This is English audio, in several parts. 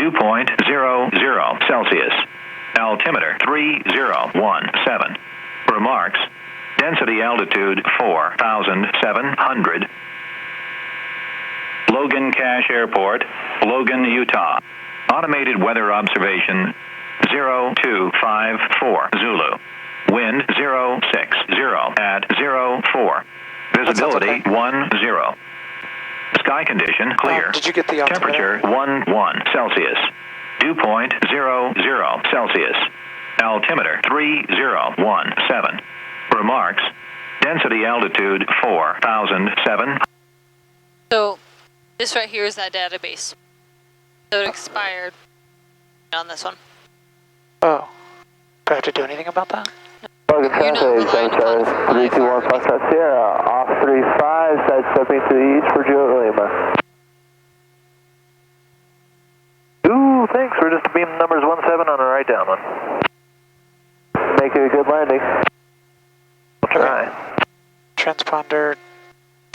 Dew point 00 Celsius. Altimeter 3017. Remarks. Density altitude 4,700. Logan Cache Airport, Logan, Utah. Automated weather observation 0254 Zulu. Wind 060 at 04. Visibility 10. Sky condition clear. Did you get the altimeter? Temperature 11 Celsius. Dew point 00 Celsius. Altimeter 3017. Remarks. Density altitude 4,007. So this right here is that database. So it expired on this one. Oh. Do I have to do anything about that? Logan Traffic, 321 Foxtrot Sierra, off 35, side stepping to the east for Juliet Lima. Ooh, thanks, we're just beam numbers 17 on a right down one. Make it a good landing. We'll try. Transponder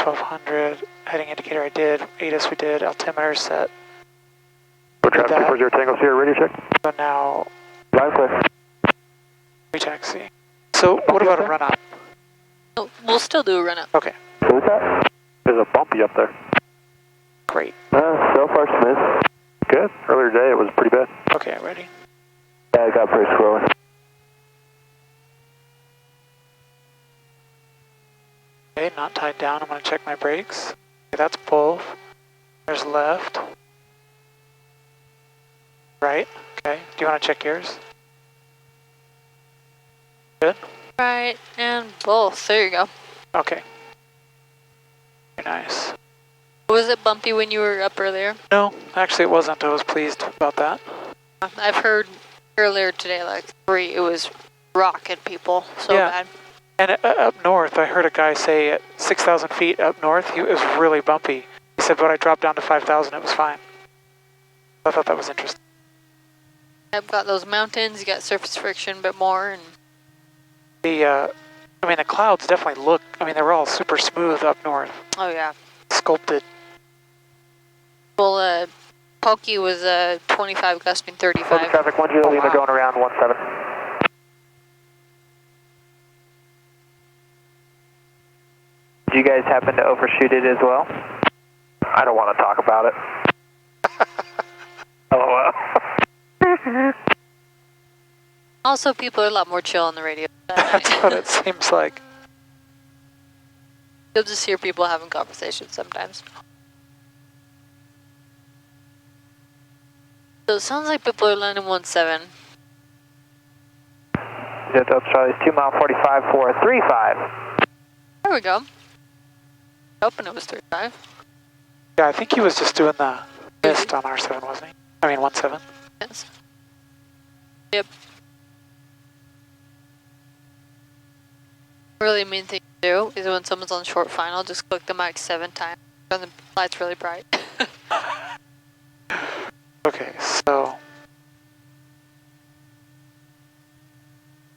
1200, heading indicator I did, ATIS we did, altimeter set. We're traffic 240 Tango Sierra, radio check. So now, Line clear. retaxi. So what about a run up? Oh, we'll still do a run up. Okay. Who's that? There's a bumpy up there. Great. So far smooth. Good. Earlier today it was pretty bad. Okay, ready? Yeah, I got pretty squirrely. Okay, not tied down. I'm going to check my brakes. Okay, that's both. There's left. Right. Okay. Do you want to check yours? Good. Right, and both. There you go. Okay. Very nice. Was it bumpy when you were up earlier? No, actually it wasn't. I was pleased about that. I've heard earlier today, like 3, it was rocking people so Yeah. bad. And up north, I heard a guy say at 6,000 feet up north, it was really bumpy. He said, but I dropped down to 5,000, it was fine. I thought that was interesting. I've got those mountains, you got surface friction a bit more, and The clouds definitely look, they were all super smooth up north. oh yeah. Sculpted. Well, Pokey was 25 gusting 35. Logan traffic 10 Lima going around 17. Did you guys happen to overshoot it as well? I don't want to talk about it. LOL. Also, people are a lot more chill on the radio. That's what it seems like. You'll just hear people having conversations sometimes. So it sounds like people are landing 17. Delta Charlie's 2 mile 45 for 35. There we go. Hoping it was 35. Yeah, I think he was just doing the mist on R7, wasn't he? 17. Yes. Yep. Really mean thing to do is when someone's on short final, just click the mic 7 times. Turn the lights really bright. Okay, so.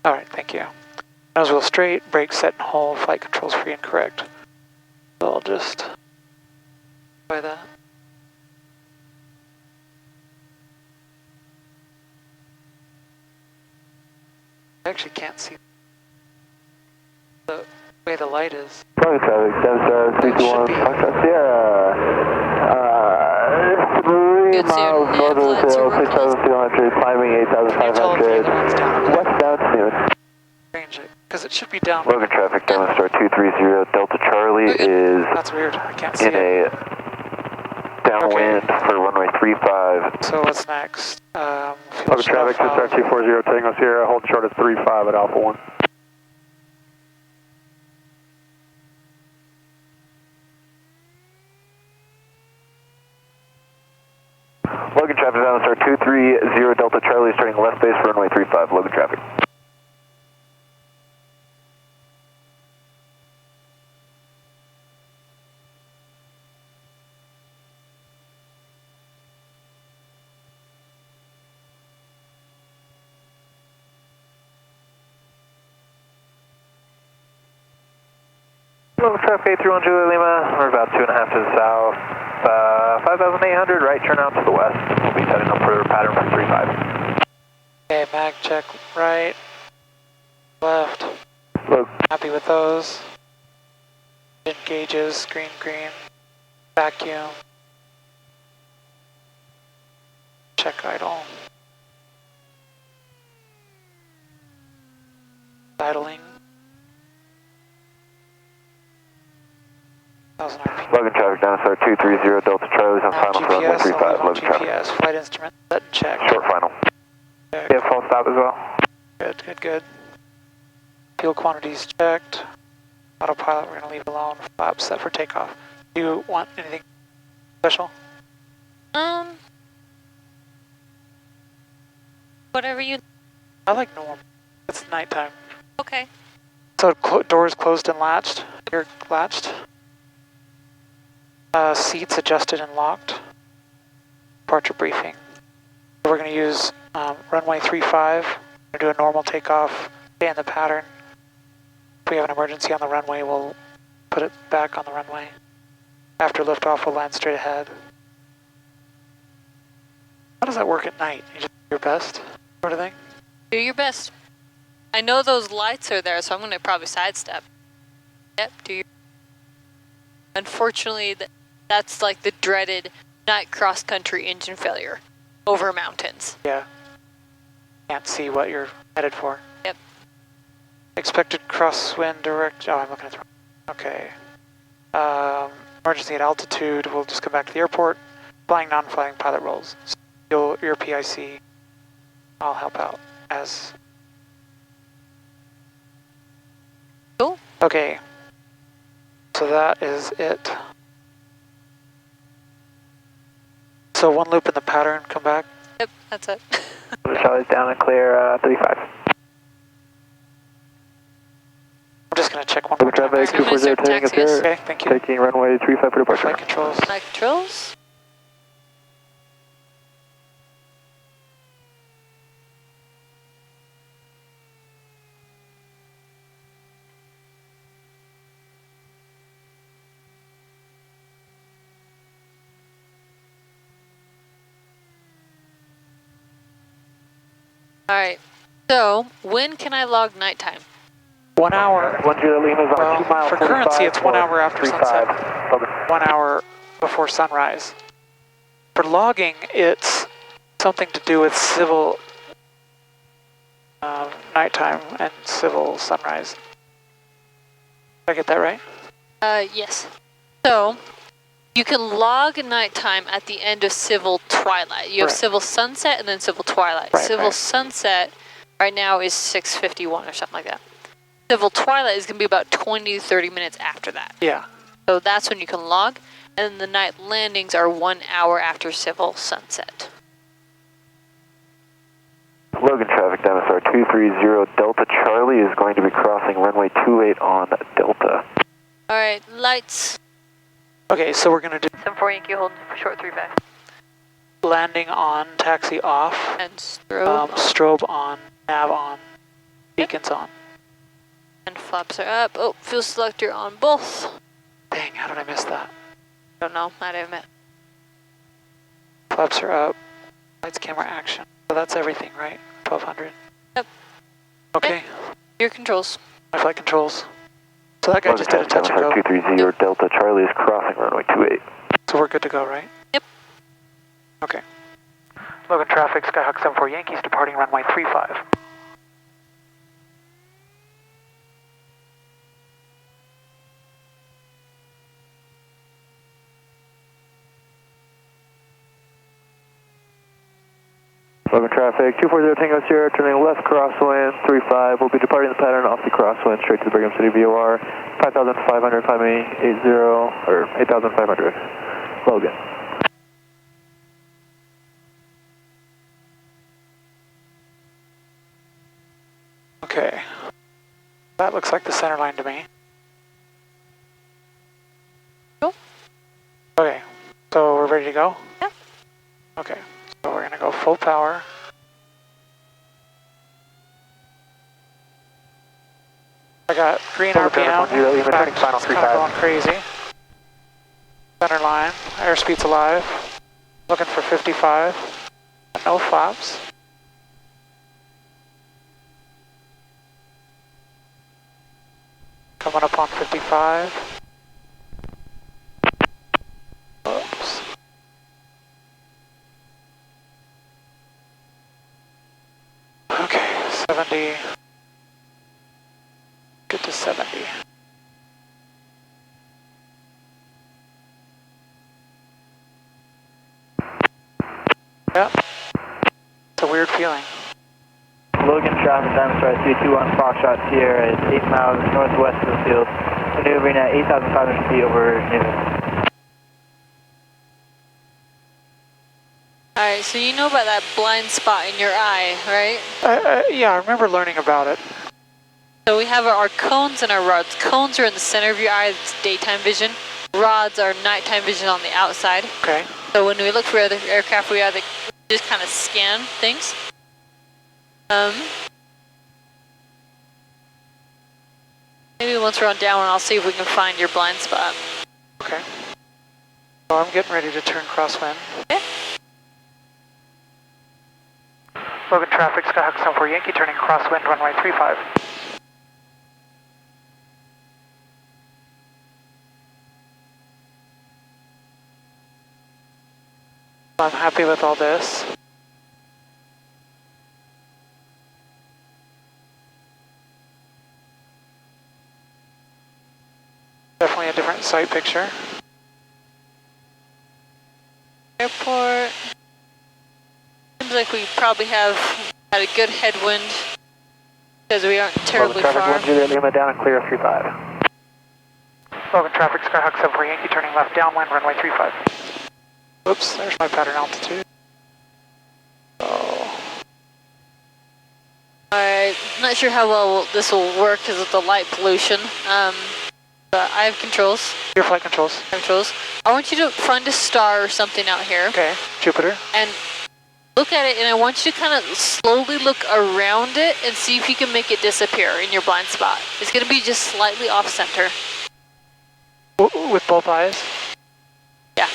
Alright, thank you. Nose wheel straight, brake set and hold, flight controls free and correct. So I'll just try that. I actually can't see the way the light is. Logan traffic 321 Foxtrot Sierra. 3 miles north of the hill, 6,200, climbing 8,500. Westbound Noon. Strange, because it should be down. Logan traffic, Star 230 Delta Charlie is That's weird, I can't see in it. a downwind for runway 35. So what's next? Logan traffic, Star 240 Tango Sierra, hold short at 35 at Alpha 1. Logan traffic, Star 230 Delta Charlie, starting left base for runway 35, Logan traffic. Logan traffic 831 Julia Lima, we're about 2.5 to the south. 5,800, right turn out to the west. We'll be setting up for pattern for 3-5. Okay, mag check right, left. Look. Happy with those. Engine gauges, green, green. Vacuum. Check idle. Idling. 1000 RPM. Logan traffic down to 230 Delta Charlie's on final for runway GPS, 35. I'll leave on Logan traffic. GPS, flight instrument, set and check. Short final. Check. Yeah, full stop as well. Good, good, good. Fuel quantities checked. Autopilot, we're going to leave alone. Flaps set for takeoff. Do you want anything special? Whatever you. I like normal. It's nighttime. Okay. So doors closed and latched. You're latched. Seats adjusted and locked. Departure briefing. We're going to use runway 35. We're going to do a normal takeoff. Stay in the pattern. If we have an emergency on the runway, we'll put it back on the runway. After liftoff, we'll land straight ahead. How does that work at night? You just do your best, sort of thing? Do your best. I know those lights are there, so I'm going to probably sidestep. Yep, do your. Unfortunately, that's like the dreaded night cross-country engine failure over mountains. Yeah. Can't see what you're headed for. Yep. Expected crosswind direct. Oh, I'm looking at the. Okay. Emergency at altitude. We'll just come back to the airport. Flying, non-flying pilot roles. Your PIC. I'll help out as. Cool. Okay. So that is it. So one loop in the pattern, come back. Yep, that's it. Charlie's down and clear 35. I'm just going to check one more time. Traffic 240 taking us here. Okay, thank you. Taking runway 35 for departure. Flight controls. Flight controls. Alright, so when can I log nighttime? 1 hour. 10 Lima's on 2 miles. For currency, it's 1 hour after 35. sunset. 1 hour before sunrise. For logging, it's something to do with civil nighttime and civil sunrise. Did I get that right? Yes. So, you can log nighttime at the end of civil twilight. You have Right. civil sunset and then civil twilight. Right, Civil right. sunset right now is 6:51 or something like that. Civil twilight is going to be about 20 to 30 minutes after that. Yeah. So that's when you can log. And then the night landings are 1 hour after civil sunset. Logan traffic down to 230 Delta Charlie is going to be crossing runway 28 on Delta. Alright, lights. Okay, so we're going to do 74 Yankee hold short 35. landing on, taxi off, And strobe. strobe on, nav on, beacons on. And flaps are up. Oh, fuel selector on both. Dang, how did I miss that? Don't know, might have met. Flaps are up, lights, camera, action. So that's everything, right? 1200. Yep. Okay, Your controls. my flight controls. So that guy just did a touch and go. 230 Delta Charlie is crossing runway 28. So we're good to go, right? Yep. Okay. Logan traffic, Skyhawk 74 Yankees departing runway 35. Logan traffic 240 Tango Sierra turning left crosswind 35. We'll be departing the pattern off the crosswind straight to the Brigham City VOR 5,500 climbing 80 or 8,500. Logan. Okay. That looks like the center line to me. Cool. Okay, so we're ready to go? Yeah. Okay, so we're gonna go full power. I got green RPM, back, final kind of going crazy. Center line, airspeed's alive. Looking for 55. No flaps. Coming up on 55. Oops. Okay, 70. Get to 70. Yep. It's a weird feeling. Logan traffic, Diamond Star 321 Foxtrot Sierra is 8 miles northwest of the field, maneuvering at 8,500 feet over Newton. Alright, so you know about that blind spot in your eye, right? Yeah, I remember learning about it. So we have our cones and our rods. Cones are in the center of your eye, it's daytime vision. Rods are nighttime vision on the outside. Okay. So when we look for other aircraft, we either just kind of scan things. Maybe once we're on downwind, I'll see if we can find your blind spot. Okay. So I'm getting ready to turn crosswind. Okay. Logan traffic, Skyhawk 74 Yankee, turning crosswind, runway 35. I'm happy with all this. Definitely a different sight picture. Airport. Seems like we probably have had a good headwind because we aren't terribly Logan far. traffic 10 Lima down and clear 35. Logan traffic, Skyhawk 74 Yankee, turning left downwind, runway 35. Oops, there's my pattern altitude. Oh. Alright, not sure how well this will work because of the light pollution. But I have controls. Your flight controls. I have controls. I want you to find a star or something out here. Okay, Jupiter. And look at it, and I want you to kind of slowly look around it and see if you can make it disappear in your blind spot. It's going to be just slightly off center. With both eyes? Yeah.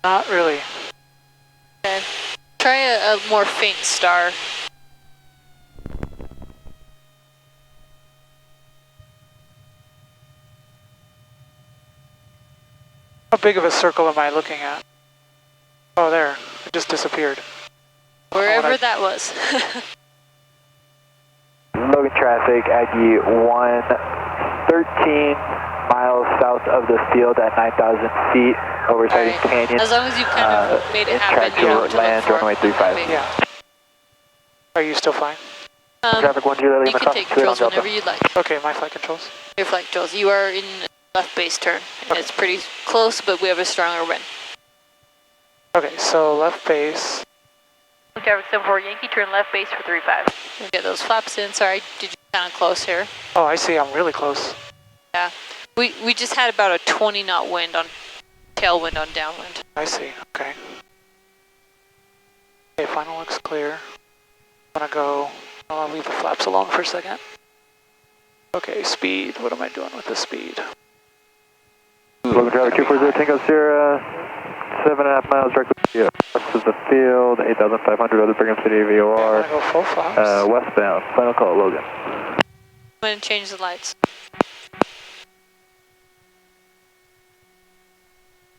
Not really. Okay. Try a more faint star. How big of a circle am I looking at? Oh, there. It just disappeared. Wherever that was. Logan traffic, Aggie 113 miles south of the field at 9,000 feet over Sighting Canyon. As long as you kind of made it happen, you don't have to land look for runway 35. Yeah. Are you still flying? Traffic 10 Lima, you can take controls whenever you'd like. Okay, my flight controls. Your flight controls. You are in left base turn. Okay. It's pretty close, but we have a stronger wind. Okay, so left base. Traffic 74 Yankee, turn left base for 35. We'll get those flaps in. Sorry, did you kind of close here? Oh, I see. I'm really close. Yeah. We just had about a 20 knot wind on tailwind on downwind. I see. Okay. Okay, final looks clear. I'm gonna go. I'll leave the flaps alone for a second. Okay, speed. What am I doing with the speed? Logan traffic 240 Tango Sierra, 7.5 miles directly west of the field, 8,500 other Brigham City I'm VOR, gonna go full flaps. westbound. Final call, Logan. I'm going to change the lights.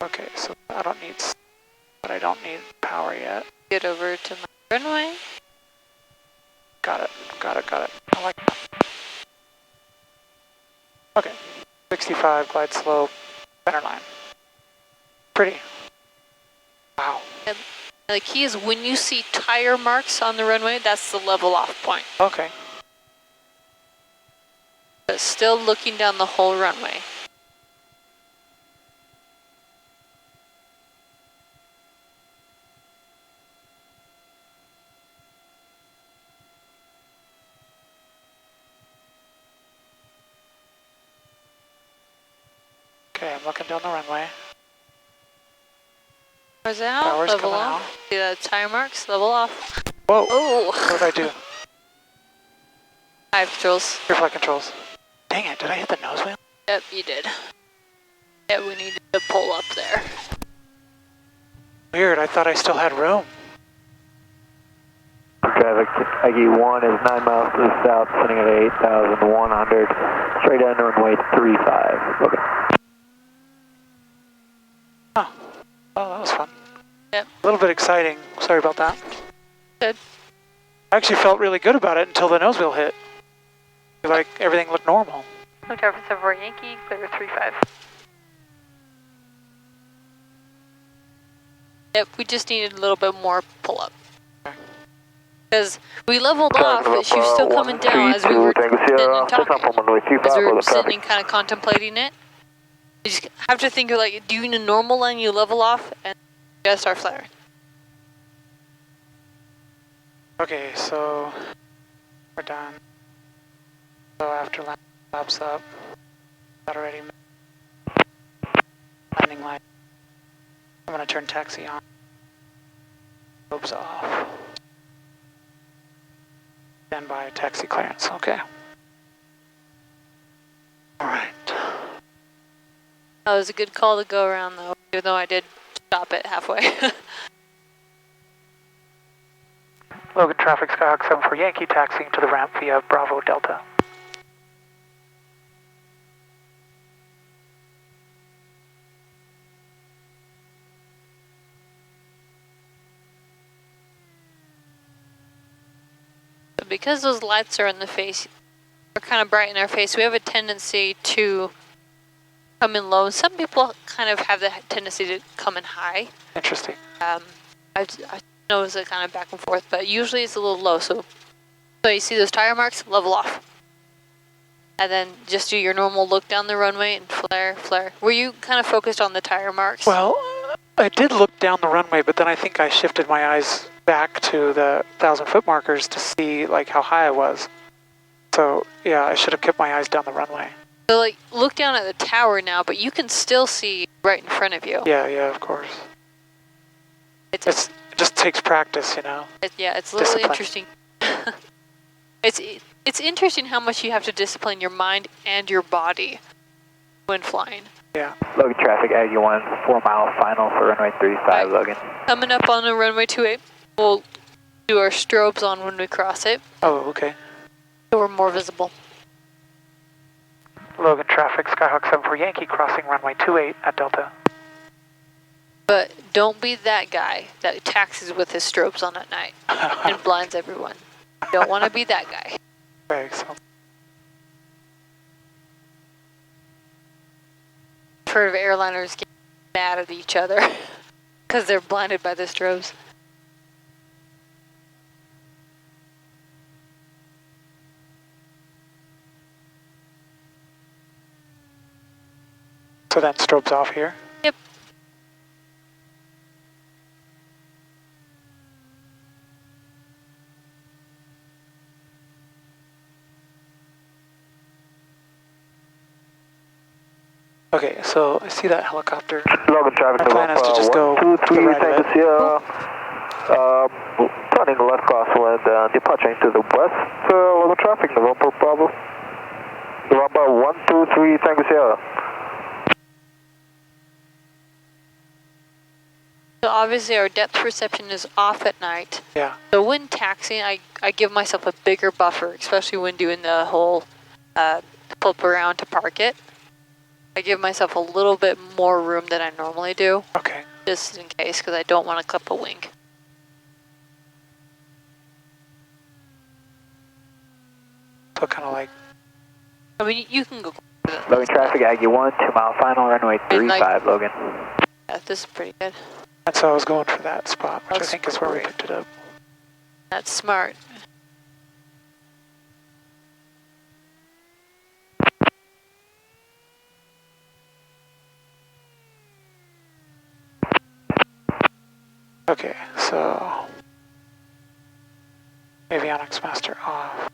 Okay, so I don't need, but I don't need power yet. Get over to my runway. Got it. Got it. Got it. I like that. Okay. 65 glide slope, center line. Pretty. Wow. And the key is when you see tire marks on the runway, that's the level off point. Okay. But still looking down the whole runway. Okay, I'm looking down the runway. Where's it out? Power's Level coming off. See the tire marks? Level off. Whoa! Oh! What did I do? I have controls. Your flight controls. Dang it, did I hit the nose wheel? Yep, you did. Yeah, we need to pull up there. Weird, I thought I still had room. Traffic, Aggie 1 is 9 miles to the south, sending at 8,100, straight down to runway 35. Okay. Oh, well, that was fun. Yep. A little bit exciting. Sorry about that. Good. I actually felt really good about it until the nose wheel hit. Like everything looked normal. Look, Traffic 74 Yankee, clear 35. Yep, we just needed a little bit more pull up. Because we leveled off, but she was still coming down as we were sitting and talking. As we were sitting and kind of contemplating it. You just have to think of like, doing a normal line, you level off, and you gotta start flaring. Okay, so we're done. So after laps up, got already landing light. I'm gonna turn taxi on. Globes off. Stand by taxi clearance, okay. Alright. That was a good call to go around though, even though I did stop it halfway. Logan traffic, Skyhawk 74 Yankee taxiing to the ramp via Bravo Delta. Because those lights are in the face, they're kind of bright in our face, we have a tendency to come in low. Some people kind of have the tendency to come in high. Interesting. I notice it kind of back and forth, but usually it's a little low. So you see those tire marks, level off. And then just do your normal look down the runway and flare, flare. Were you kind of focused on the tire marks? Well, I did look down the runway, but then I think I shifted my eyes back to the 1,000-foot markers to see like how high I was. So yeah, I should have kept my eyes down the runway. So like look down at the tower now, but you can still see right in front of you. Yeah, of course. It just takes practice, you know. Yeah, it's a little interesting. It's interesting how much you have to discipline your mind and your body when flying. Yeah. Logan traffic, Aggie 1, 4 mile final for runway 35, right. Logan. Coming up on the runway 28, we'll do our strobes on when we cross it. Oh, okay. So we're more visible. Logan traffic, Skyhawk 74 Yankee crossing runway 28 at Delta. But don't be that guy that taxis with his strobes on at night and blinds everyone. Don't want to be that guy. Okay, so. I've heard of airliners getting mad at each other because they're blinded by the strobes. So then strobes off here? Yep. Okay, so I see that helicopter. Logan traffic, My plan is to just go 1, 2, 3, to the right Tango of it. Sierra. Turning left crosswind, departing to the west. Logan traffic, November Bravo. November 1, 2, 3, Tango Sierra. So obviously our depth perception is off at night. Yeah. So when taxiing, I give myself a bigger buffer, especially when doing the whole flip around to park it. I give myself a little bit more room than I normally do. Okay. Just in case, because I don't want to clip a wing. So kind of like. I mean, you can go. Logan traffic, Aggie 1, 2 mile final, runway 35, Logan. Yeah, this is pretty good. That's how I was going for that spot, which That's I think is where we great. picked it up. That's smart. Okay, so avionics master off.